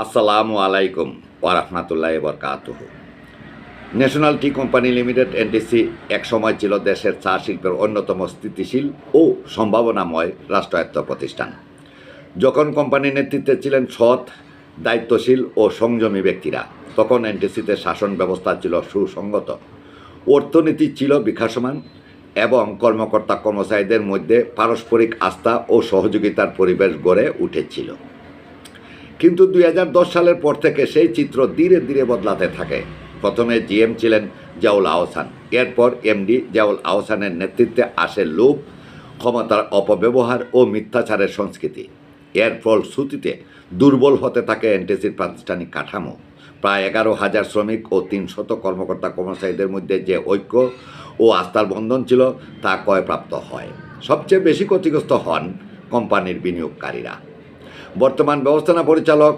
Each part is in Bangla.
আসসালামু আলাইকুম ওরহমতুল্লাহ বরকাতুহু। National tea company limited NTC এক সময় ছিল দেশের চা শিল্পের অন্যতম স্থিতিশীল ও সম্ভাবনাময় রাষ্ট্রায়ত্ত প্রতিষ্ঠান। যখন কোম্পানির নেতৃত্বে ছিলেন সৎ, দায়িত্বশীল ও সংযমী ব্যক্তিরা, তখন এনটিসিতে শাসন ব্যবস্থা ছিল সুসংগত, অর্থনীতি ছিল বিকাশমান এবং কর্মকর্তা কর্মচারীদের মধ্যে পারস্পরিক আস্থা ও সহযোগিতার পরিবেশ গড়ে উঠেছিল। কিন্তু 2010 সালের পর থেকে সেই চিত্র ধীরে ধীরে বদলাতে থাকে। প্রথমে জিএম ছিলেন জিয়াউল আহসান, এরপর এমডি জিয়াউল আহসানের নেতৃত্বে আসে লোভ, ক্ষমতার অপব্যবহার ও মিথ্যাচারের সংস্কৃতি। এর ফলশ্রুতিতে দুর্বল হতে থাকে এনটিসির প্রাতিষ্ঠানিক কাঠামো। প্রায় 11,000 শ্রমিক ও 300 কর্মকর্তা কর্মচারীদের মধ্যে যে ঐক্য ও আস্থার বন্ধন ছিল তা ক্ষয়প্রাপ্ত হয়। সবচেয়ে বেশি ক্ষতিগ্রস্ত হন কোম্পানির বিনিয়োগকারীরা। বর্তমান ব্যবস্থাপনা পরিচালক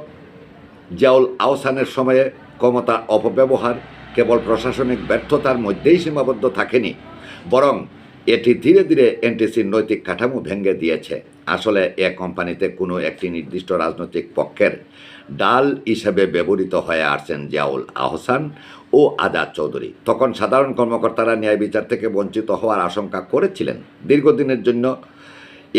জিয়াউল আহসানের সময়ে ক্ষমতার অপব্যবহার কেবল প্রশাসনিক ব্যর্থতার মধ্যেই সীমাবদ্ধ থাকেনি, বরং এটি ধীরে ধীরে এনটিসির নৈতিক কাঠামো ভেঙে দিয়েছে। আসলে এ কোম্পানিতে কোনো একটি নির্দিষ্ট রাজনৈতিক পক্ষের ডাল হিসেবে ব্যবহৃত হয়ে আসছেন জিয়াউল আহসান ও আজাদ চৌধুরী। তখন সাধারণ কর্মকর্তারা ন্যায় বিচার থেকে বঞ্চিত হওয়ার আশঙ্কা করেছিলেন। দীর্ঘদিনের জন্য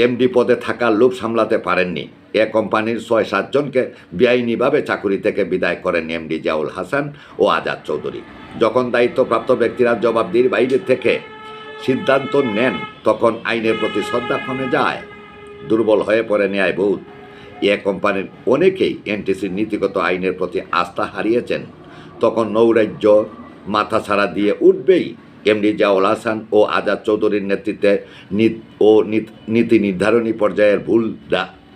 এমডি পদে থাকা লোভ সামলাতে পারেননি। এ কোম্পানির 6-7 জনকে বেআইনিভাবে চাকুরি থেকে বিদায় করেন এমডি জিয়াউল হাসান ও আজাদ চৌধুরী। যখন দায়িত্বপ্রাপ্ত ব্যক্তিরা জবাবদিহির বাইরে থেকে সিদ্ধান্ত নেন, তখন আইনের প্রতি শ্রদ্ধা কমে যায়, দুর্বল হয়ে পড়ে ন্যায়বোধ। এ কোম্পানির অনেকেই এনটিসির নীতিগত আইনের প্রতি আস্থা হারিয়েছেন। তখন নৈরাজ্য মাথাছাড়া দিয়ে উঠবেই। এমডি জিয়াউল হাসান ও আজাদ চৌধুরীর নেতৃত্বে নীতি নির্ধারণী পর্যায়ের ভুল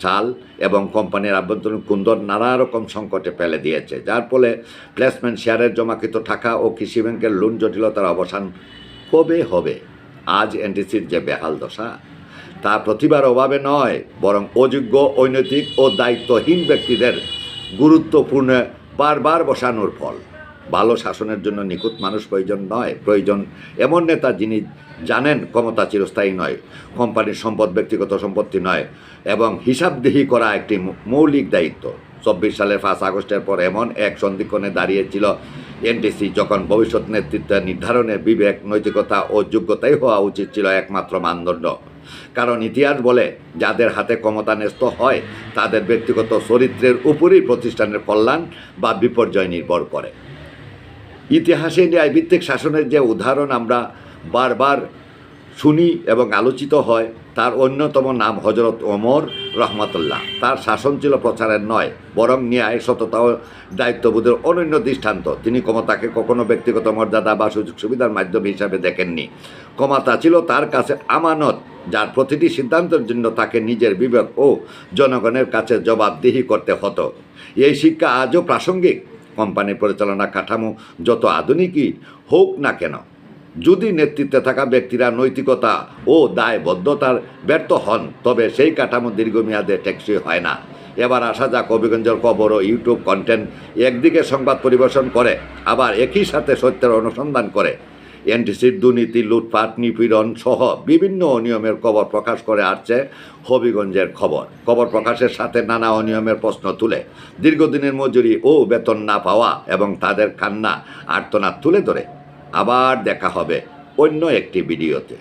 চাল এবং কোম্পানির আভ্যন্তরীণ কুন্দর নানা রকম সংকটে ফেলে দিয়েছে, যার ফলে প্লেসমেন্ট শেয়ারের জমাকৃত টাকা ও কৃষি ব্যাংকের লোন জটিলতার অবসান কবে হবে? আজ এনটিসির যে বেহাল দশা, তা প্রতিভার অভাবে নয়, বরং অযোগ্য, অনৈতিক ও দায়িত্বহীন ব্যক্তিদের গুরুত্বপূর্ণ বারবার বসানোর ফল। ভালো শাসনের জন্য নিখুঁত মানুষ প্রয়োজন নয়, প্রয়োজন এমন নেতা যিনি জানেন ক্ষমতা চিরস্থায়ী নয়, কোম্পানির সম্পদ ব্যক্তিগত সম্পত্তি নয় এবং হিসাবদিহি করা একটি মৌলিক দায়িত্ব। 24 সালের 5 আগস্টের পর এমন এক সন্ধিক্ষণে দাঁড়িয়েছিল এনটিসি, যখন ভবিষ্যৎ নেতৃত্ব নির্ধারণে বিবেক, নৈতিকতা ও যোগ্যতাই হওয়া উচিত ছিল একমাত্র মানদণ্ড। কারণ ইতিহাস বলে, যাদের হাতে ক্ষমতা ন্যস্ত হয় তাদের ব্যক্তিগত চরিত্রের উপরই প্রতিষ্ঠানের কল্যাণ বা বিপর্যয় নির্ভর করে। ইতিহাসে ন্যায়ভিত্তিক শাসনের যে উদাহরণ আমরা বারবার শুনি এবং আলোচিত হয়, তার অন্যতম নাম হজরত ওমর রহমতুল্লাহ। তার শাসন ছিল প্রচারের নয়, বরং ন্যায়, সততা ও দায়িত্ববোধের অনন্য দৃষ্টান্ত। তিনি ক্ষমতাকে কখনো ব্যক্তিগত মর্যাদা বা সুযোগ সুবিধার মাধ্যম হিসাবে দেখেননি। ক্ষমতা ছিল তার কাছে আমানত, যার প্রতিটি সিদ্ধান্তের জন্য তাকে নিজের বিবেক ও জনগণের কাছে জবাবদিহি করতে হতো। এই শিক্ষা আজও প্রাসঙ্গিক। কোম্পানির পরিচালনা কাঠামো যত আধুনিকই হোক না কেন, যদি নেতৃত্বে থাকা ব্যক্তিরা নৈতিকতা ও দায়বদ্ধতার ব্যর্থ হন, তবে সেই কাঠামো দীর্ঘমেয়াদে টেকসই হয় না। এবার আসা যাক হবিগঞ্জের খবর ও ইউটিউব কন্টেন্ট একদিকে সংবাদ পরিবেশন করে, আবার একই সাথে সত্যের অনুসন্ধান করে। এনটিসির দুর্নীতি, লুটপাট, নিপীড়ন সহ বিভিন্ন অনিয়মের খবর প্রকাশ করে আসছে হবিগঞ্জের খবর প্রকাশের সাথে নানা অনিয়মের প্রশ্ন তুলে দীর্ঘদিনের মজুরি ও বেতন না পাওয়া এবং তাদের কান্না আর্তনাদ তুলে ধরে। আবার দেখা হবে অন্য একটি ভিডিওতে।